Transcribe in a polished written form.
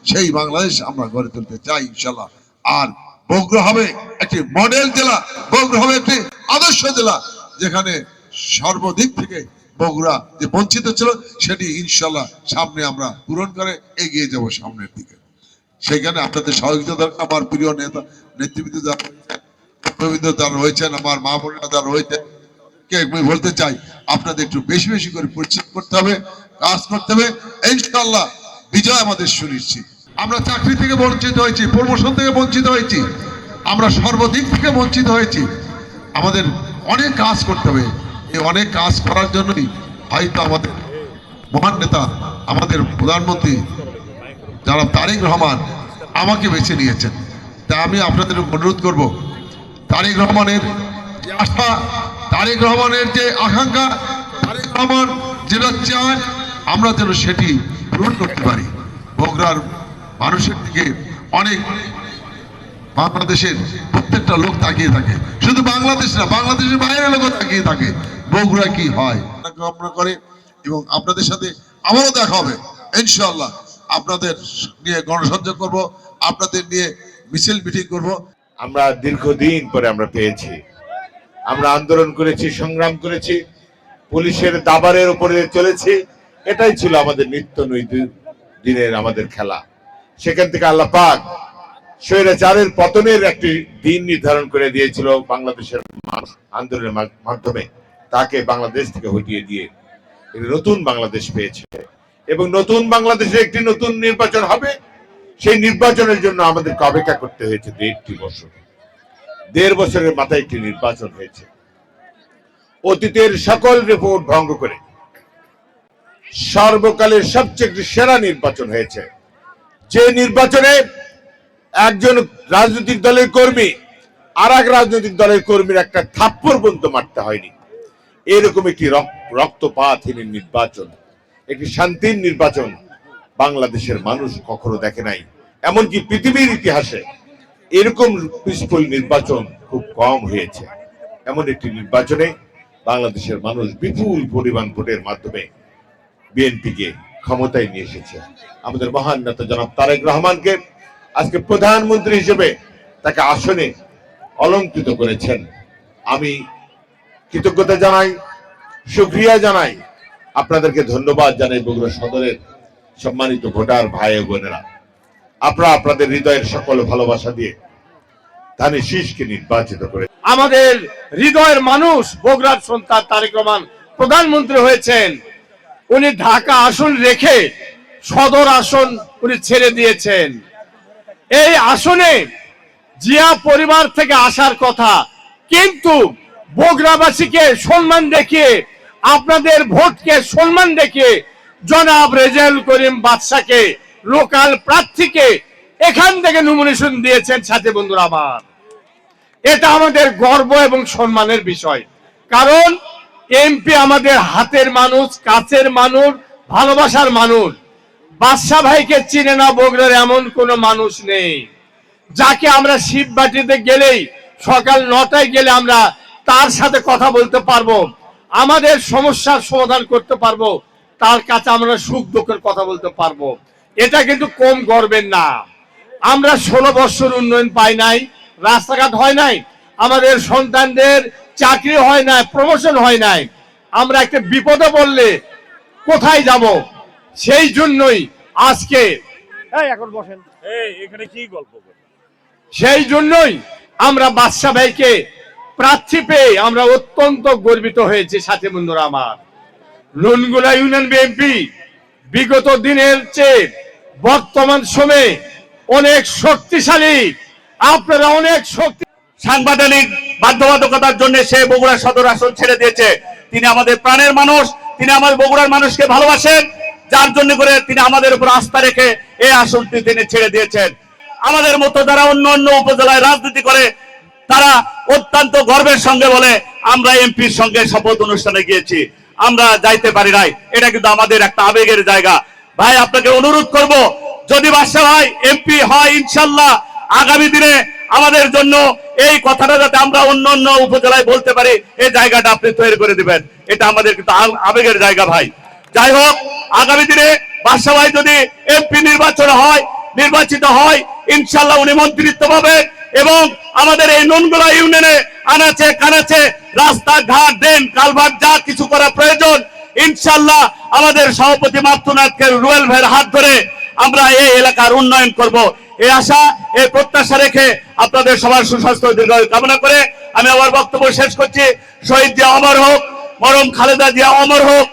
সেই বাংলাদেশ আমরা গড়ে তুলতে চাই ইনশাল্লাহ। আর বগুড়া হবে একটি মডেল জেলা, বগুড়া হবে একটি আদর্শ জেলা, যেখানে সর্বদিক থেকে বগুড়া যে বঞ্চিত ছিল সেটি ইনশাল্লাহ সামনে আমরা পূরণ করে এগিয়ে যাব সামনের দিকে। সেখানে আপনাদের সহযোগিতা দরকার। আমার প্রিয় নেতা নেতৃবৃন্দ যারা রয়েছেন, আমার মা বোনেরা যারা রয়েছেন, আমি বলতে চাই আপনাদের একটু বেশি বেশি করে পরিশ্রম করতে হবে, কাজ করতে হবে, ইনশাআল্লাহ বিজয় আমাদের সুনিশ্চিত। আমরা চাকরি থেকে বঞ্চিত হয়েছি, প্রমোশন থেকে বঞ্চিত হয়েছি, আমরা সর্বদিক থেকে বঞ্চিত হয়েছি। আমাদের অনেক কাজ করতে হবে। এই অনেক কাজ করার জন্যই হয়তো আমাদের মহান নেতা, আমাদের প্রধানমন্ত্রী যারা তারেক রহমান আমাকে বেছে নিয়েছেন। তা আমি আপনাদের অনুরোধ করব, তারেক রহমানের যে আশা, তারেক রহমানের যে আকাঙ্ক্ষা, তারেক রহমান যেটা চায় আমরা যেন সেটি পূরণ করতে পারি। বগুড়ার মানুষের দিকে অনেক বাংলাদেশের প্রত্যেকটা লোক তাকিয়ে থাকে, শুধু বাংলাদেশ না, বাংলাদেশের বাইরের লোকও তাকিয়ে থাকে বগুড়া কি হয় কামনা করে। এবং আপনাদের সাথে আমারও দেখা হবে ইনশাআল্লাহ। আপনাদের নিয়ে গণসংযোগ করব, আপনাদের নিয়ে মিছিল মিটিং করব। আমরা দীর্ঘদিন পরে আমরা পেয়েছি, আমরা আন্দোলন করেছি, সংগ্রাম করেছি, পুলিশের দাবারের উপরে চলেছি, এটাই ছিল আমাদের নিত্য দিনের আমাদের খেলা। সেখান থেকে আল্লাহ পাক স্বৈরাচারের পতনের একটি দিন নির্ধারণ করে দিয়েছিল বাংলাদেশের মানুষ আন্দোলনের মাধ্যমে, তাকে বাংলাদেশ থেকে হটিয়ে দিয়ে নতুন বাংলাদেশ পেয়েছে। এবং নতুন বাংলাদেশে একটি নতুন নির্বাচন হবে। সেই নির্বাচনের জন্য আমাদেরকে অপেক্ষা করতে হয়েছে 1.5 বছর। 1.5 বছরের মাথায় একটি নির্বাচন হয়েছে, অতীতের সকল রিপোর্ট ভঙ্গ করে সর্বকালের সবচেয়ে একটি সেরা নির্বাচন হয়েছে। যে নির্বাচনে একজন রাজনৈতিক দলের কর্মী আর এক রাজনৈতিক দলের কর্মীর একটা থাপ্পড় পর্যন্ত মারতে হয়নি। এরকম একটি রক্তপাতহীন নির্বাচন, একটি শান্তির নির্বাচন বাংলাদেশের মানুষ কখনো দেখে নাই। এমনকি পৃথিবীর ইতিহাসে এরকম পিসফুল নির্বাচন খুব কম হয়েছে। এমন একটি নির্বাচনে বাংলাদেশের মানুষ বিপুল পরিমাণ ভোটের মাধ্যমে বিএনপিকে ক্ষমতায় নিয়ে এসেছে। আমাদের মহান নেতা জনাব তারেক রহমানকে আজকে প্রধানমন্ত্রী হিসেবে তাকে আসনে অলংকৃত করেছেন। আমি কৃতজ্ঞতা জানাই, শুকরিয়া জানাই, আপনাদেরকে ধন্যবাদ জানাই। বগুড়া সদরের সম্মানিত ভোটার ভাই ও বোনেরা, আপনারা আপনাদের হৃদয়ের সকল ভালোবাসা দিয়ে ধানের শীষকে নির্বাচিত করে আমাদের হৃদয়ের মানুষ বগুড়ার সন্তান তারেক রহমান প্রধানমন্ত্রী হয়েছেন। উনি ঢাকা আসন রেখে সদর আসন উনি ছেড়ে দিয়েছেন। এই আসনে জিয়া পরিবার থেকে আসার কথা, কিন্তু বগুড়াবাসীকে সম্মান দেখিয়ে, আপনাদের ভোটকে সম্মান দেখিয়ে জনাব রেজাউল করিম বাদশাকে, লোকাল প্রার্থীকে এখান থেকে নমিনেশন দিয়েছেন। সাথে বন্ধুরা আমার, এটা আমাদের গর্ব এবং সম্মানের বিষয়। কারণ এমপি আমাদের হাতের মানুষ, কাছের মানুষ, ভালোবাসার মানুষ। বাদশা ভাইকে চিনে না বগুড়ার এমন কোন মানুষ নেই, যাকে আমরা শিববাটিতে গেলেই সকাল 9টায় গেলে আমরা তার সাথে কথা বলতে পারবো, আমাদের সমস্যার সমাধান করতে পারবো, তার কাছে আমরা সুখ দুঃখের কথা বলতে পারবো। এটা কিন্তু কম গর্বের না। আমরা 16 বছর উন্নয়ন পাই নাই, রাস্তাঘাট হয় নাই, আমাদের সন্তানদের চাকরি হয় নাই, প্রমোশন হয় নাই। আমরা একটা বিপদে পড়লে কোথায় যাব? সেই জন্যই আজকে এখন বসেন, এখানে কি গল্প করেন? সেই জন্যই আমরা বাদশা ভাইকে প্রার্থী পেয়ে আমরা অত্যন্ত গর্বিত হয়েছি। সাথে বন্ধুরা আমার, নুনগুলা ইউনিয়ন বিএনপি বিগত দিনের চেয়ে বর্তমান সময়ে অনেক শক্তিশালী। আপনারা অনেক শক্তি। সাংবিধানিক বাধ্যবাধকতার জন্য সে বগুড়া সদর আসন ছেড়ে দিয়েছে। তিনি আমাদের প্রাণের মানুষ, তিনি আমাদের বগুড়ার মানুষকে ভালোবাসেন, যার জন্য করে তিনি আমাদের উপর আস্থা রেখে এই আসনটি তিনি ছেড়ে দিয়েছেন। আমাদের মতো যারা অন্য অন্য উপজেলায় রাজনীতি করে তারা অত্যন্ত গর্বের সঙ্গে বলে আমরা এমপির সঙ্গে শপথ অনুষ্ঠানে গিয়েছি, আমরা যাইতে পারি নাই। এটা কিন্তু আমাদের একটা আবেগের জায়গা। ভাই, আপনাকে অনুরোধ করব, যদি বাদশা ভাই এমপি হয় ইনশাল্লাহ আগামী দিনে আমাদের জন্য এই কথাটা যাতে আমরা অন্য অন্য উপজেলায় বলতে পারি, এই জায়গাটা আপনি তৈরি করে দিবেন। এটা আমাদের কিন্তু আবেগের জায়গা ভাই। যাই হোক, আগামী দিনে বাদশা ভাই যদি এমপি নির্বাচন হয় নির্বাচিত হয়, ইনশাল্লাহ উনি মন্ত্রিত্ব পাবেন এবং আমাদের এই নুনগোলা ইউনিয়নে আনাচে কানাচে রাস্তাঘাট ড্রেন কালভার্ট যা কিছু করা প্রয়োজন, ইনশাল্লাহ আমাদের সভাপতি মাতুনাথকে রুয়েল ভাইয়ের হাত ধরে আমরা এই এলাকার উন্নয়ন করব। এই আশা, এই প্রত্যাশা রেখে আপনাদের সবার সুস্বাস্থ্য দীর্ঘায়ু কামনা করে আমি আমার বক্তব্য শেষ করছি। শহীদ জিয়া অমর হোক, মরম খালেদা জিয়া অমর হোক।